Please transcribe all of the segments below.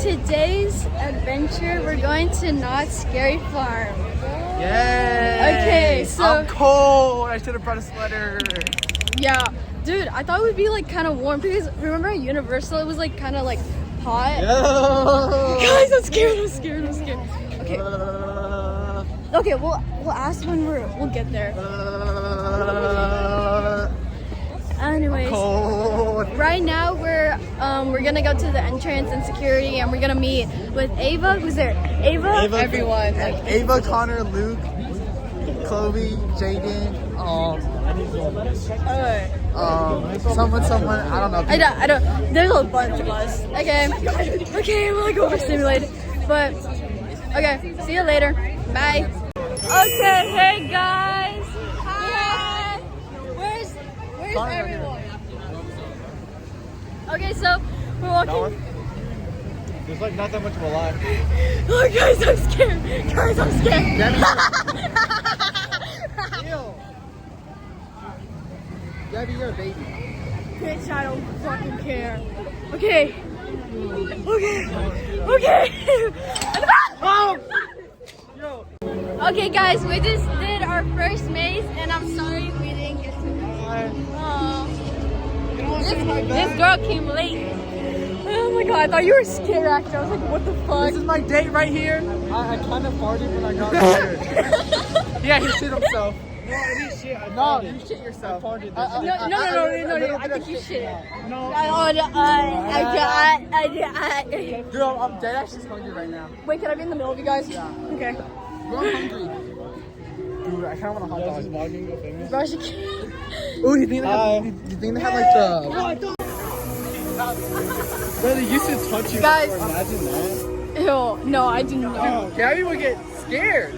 today's adventure, we're going to Not Scary Farm. Yay! Okay, so I'm cold. I should have brought a sweater. yeah, dude, I thought it would be like kind of warm because remember at Universal it was like kind of like hot. Yo! Guys, I'm scared. Okay. Okay, we'll ask when we'll get there. Anyways, Cold. right now we're gonna go to the entrance and security, and we're gonna meet with Ava. Who's there? Ava, everyone. And Ava, Connor, Luke, Chloe, Jaden, someone, I don't know. I don't. There's a bunch of us. Okay, we're like overstimulated, but okay. See you later. Bye. Okay, hey guys. Hi. Where's everyone? Okay, so we're walking. There's like not that much of a line. Oh, guys, I'm scared. Gabby, you're a baby. Bitch, I don't fucking care. Okay. Oh! Yo. Okay, guys, we just did our first maze, and I'm sorry we didn't get to it. This girl came late. Oh my god, I thought you were scared actually. I was like, what the fuck? This is my date right here. I kind of farted when I got here. Yeah, he shit himself. No, you shit yourself. No, I think you shit. No. Dude, I'm dead actually hungry right now. Wait, can I be in the middle of you guys? Yeah. Okay. Bro, I'm hungry. Dude, I kind of want a hot dog. Bro, she Ooh, you think they have like the... Bro, they used to touch you. Guys. Before. Imagine that. Ew, no, I do not. Oh, Gabby would get scared.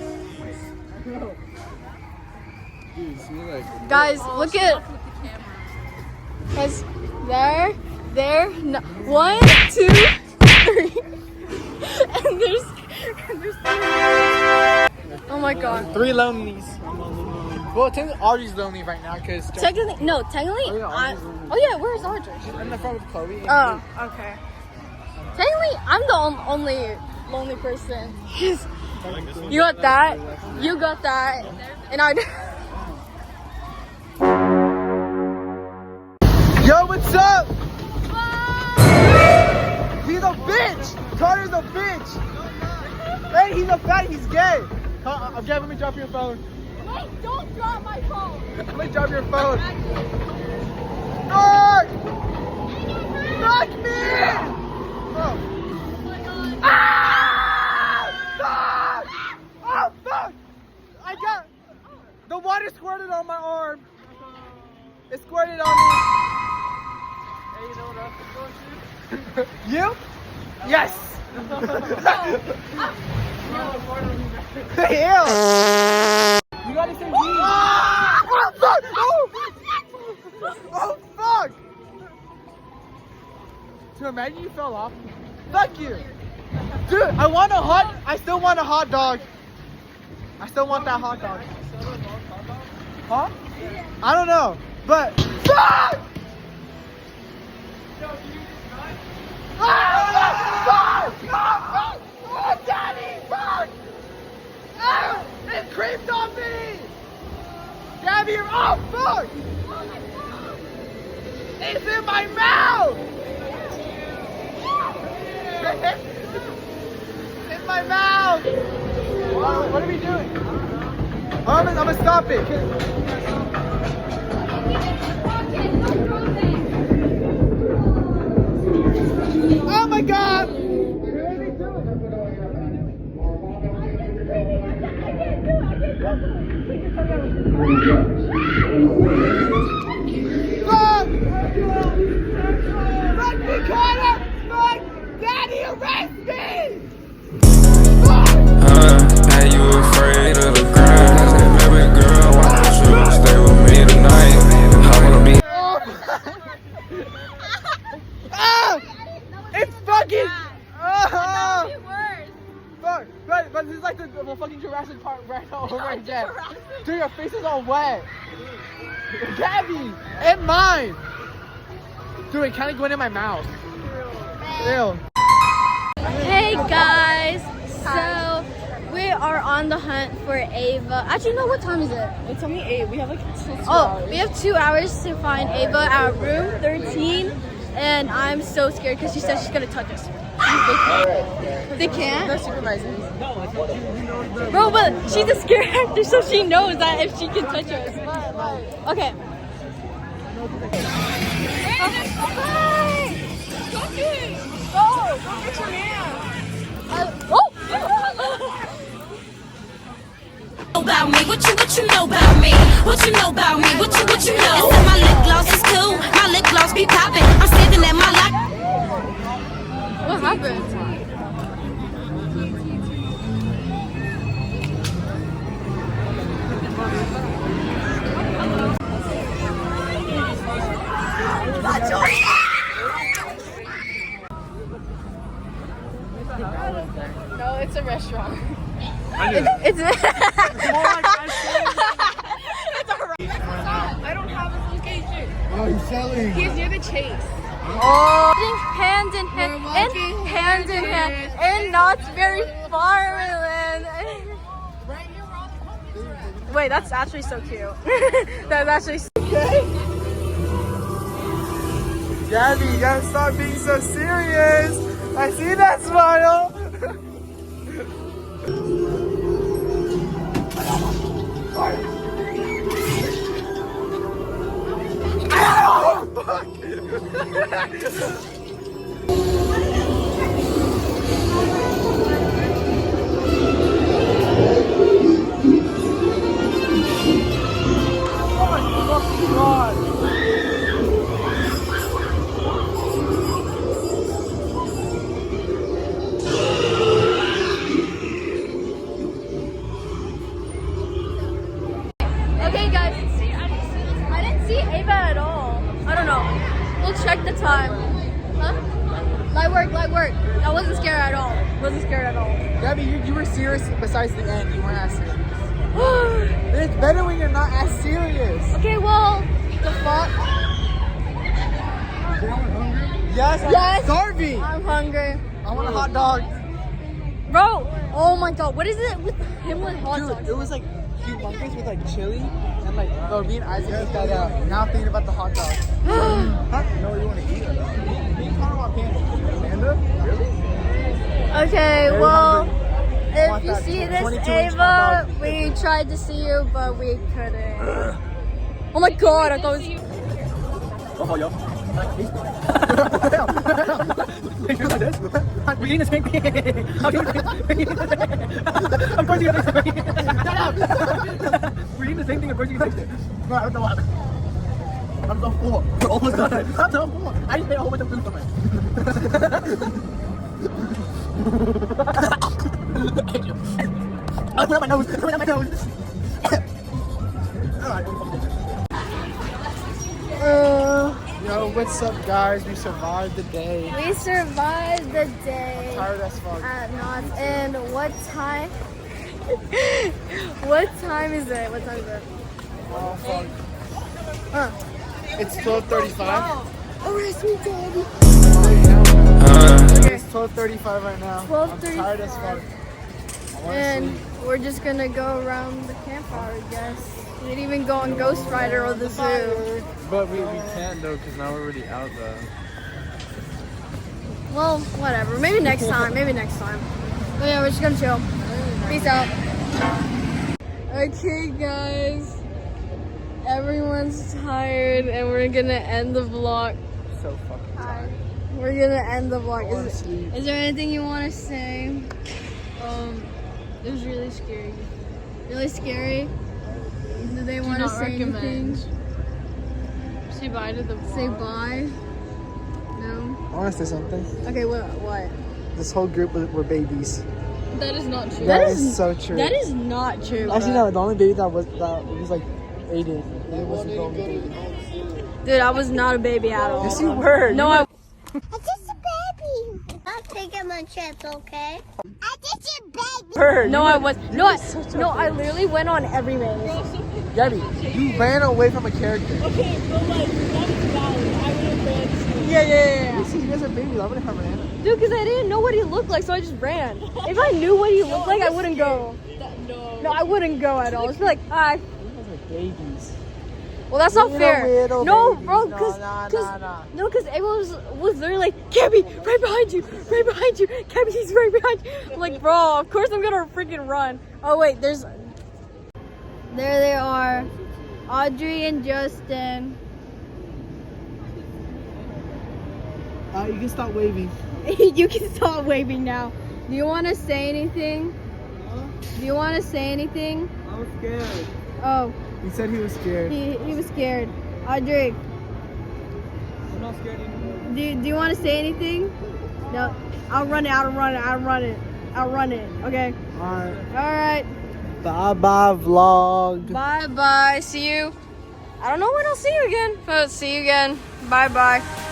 Dude, see, like... Guys, look at... Guys, there, no, 1, 2, 3. and there's 3. Oh my god. 3 lonelies. Well, technically Audrey's lonely right now because... Technically, Oh, yeah, where's Audrey? I'm in the front with Chloe. Oh, okay. Technically, I'm the only lonely person. You got that, you got that, and I... Yo, what's up? He's a bitch! Connor's a bitch! Hey, he's a fatty, he's gay! Okay, let me drop your phone. Wait, don't drop my phone! Let me drop your phone. Fuck! Fuck me! Oh. Ah! Fuck! Oh, fuck! I got... The water squirted on my arm. It squirted on me. Hey, you know what else is going to? You? Yes! Ew! You gotta say me. Oh, fuck! Oh, fuck! Dude, imagine you fell off. Fuck you! Dude, I still want a hot dog. I still want that hot dog. Huh? I don't know, but... Fuck! Oh, Daddy! Fuck! Ah, it creeped on me! Gabby, oh, fuck! It's in my mouth! In my mouth! What are we doing? I'm gonna stop it. Oh my god! Fuck! Fuck me, Connor! Fuck! Daddy, arrest me! Are you afraid of the ground? Hey, baby girl, why don't you stay with me tonight? I wanna be. Ah! It's fucking. Fuck! But this is like the fucking Jurassic Park right over again. Dude, your face is all wet. Gabby! And mine! Dude, it kind of went in my mouth. Ew. Hey guys, so we are on the hunt for Ava. Actually, no, what time is it? It's only 8. We have like 2 Oh, we have 2 hours to find Ava at room 13, and I'm so scared because she says she's gonna touch us. They can't? They're supervisors. Bro, but she's a scare actor, so she knows that if she can touch us. Okay. Go get your man. About me, what you know about me? What you know about me? What you know? They said my lip gloss is cool, my lip gloss be popping. I'm standing at my lock. What happened? No, it's a restaurant. It's a I don't have his location. Oh, he's selling. He's near the Chase. Oh, hand in hand, and hand in hand, and not very far, Leland. Wait, that's actually so cute. That's actually so Okay. Gabby, you gotta stop being so serious. I see that smile. Oh, fuck. God. Okay, guys. I didn't see Ava at all. I don't know. We'll check the time. Huh? Light work. I wasn't scared at all. Gabby, you were serious besides the end. You weren't as serious. It's better when you're not as serious. Okay, well, the fuck. Yes, I'm starving. I'm hungry. I want a hot dog. Bro, oh my god, what is it with him with hot dogs? Dude, it was like humongous with like chili and like, oh, me and Isaac just got out. Now I'm thinking about the hot dog. Huh? No, you want to eat it? Me and Connor want panda. Panda? Really? Okay, Very well, hungry. if want you that see 22 this, inch Ava, hot dog. we tried to see you, but we couldn't. Oh my god, I thought it was... Oh, yo. Pictures like this? We're eating the same thing. Of course you're gonna taste it. Shut up! We're eating the same thing, of course you can taste it. No, I don't know what happened. I'm so full. We're almost done. I'm so full. I just made a whole bunch of food from it. Oh, put it on my nose. Put it on my nose. Yo, what's up, guys? We survived the day. We survived the day Tired as fuck. at Knott's, and what time? What time is it? Oh, fuck. Huh. It's 12:35. Oh, rest me, Daddy. It's 12:35 right now. 12:35. I'm tired as fuck. I wanna And sleep. we're just gonna go around the campfire, I guess. We didn't even go on Ghost Rider or the zoo. But we can't though, because now we're already out though. Well, whatever. Maybe next time. But yeah, we're just gonna chill. Peace out. Okay, guys. Everyone's tired, and we're gonna end the vlog. So fucking tired. We're gonna end the vlog. I wanna sleep. Is there anything you want to say? It was really scary. Really scary? Do they want to say anything? Say bye to the vlog. Say bye? No? I want to say something. Okay, what? This whole group were babies. That is not true. That is so true. That is not true. Actually, bro. no. The only baby that was like Aiden. It wasn't the only baby. Dude, I was not a baby at all. Yes, you were. No, I. I'm just a baby. I'm taking my chips, okay? I'm just a baby. Her. No, I was. No, I literally went on every maze. Gabby, you ran away from a character. Okay, but like, that is valid. I would have been Yeah. You guys are babies. I wouldn't have ran. Dude, because I didn't know what he looked like, so I just ran. If I knew what he looked like, I wouldn't go. No, I wouldn't go at all. It's like, hi. You guys are babies. Well, that's not fair. No, babies. bro, No. because everyone was literally like, Gabby, right behind you. Gabby, he's right behind you. I'm like, bro, of course I'm gonna freaking run. Oh wait, there they are, Audrey and Justin. You can stop waving. You can stop waving now. Do you want to say anything? Do you want to say anything? I was scared. Oh. He said he was scared. He was scared. Audrey, I'm not scared anymore. do you want to say anything? No. I'll run it. Okay. Alright. Bye vlog. Bye. See you. I don't know when I'll see you again, but see you again. Bye.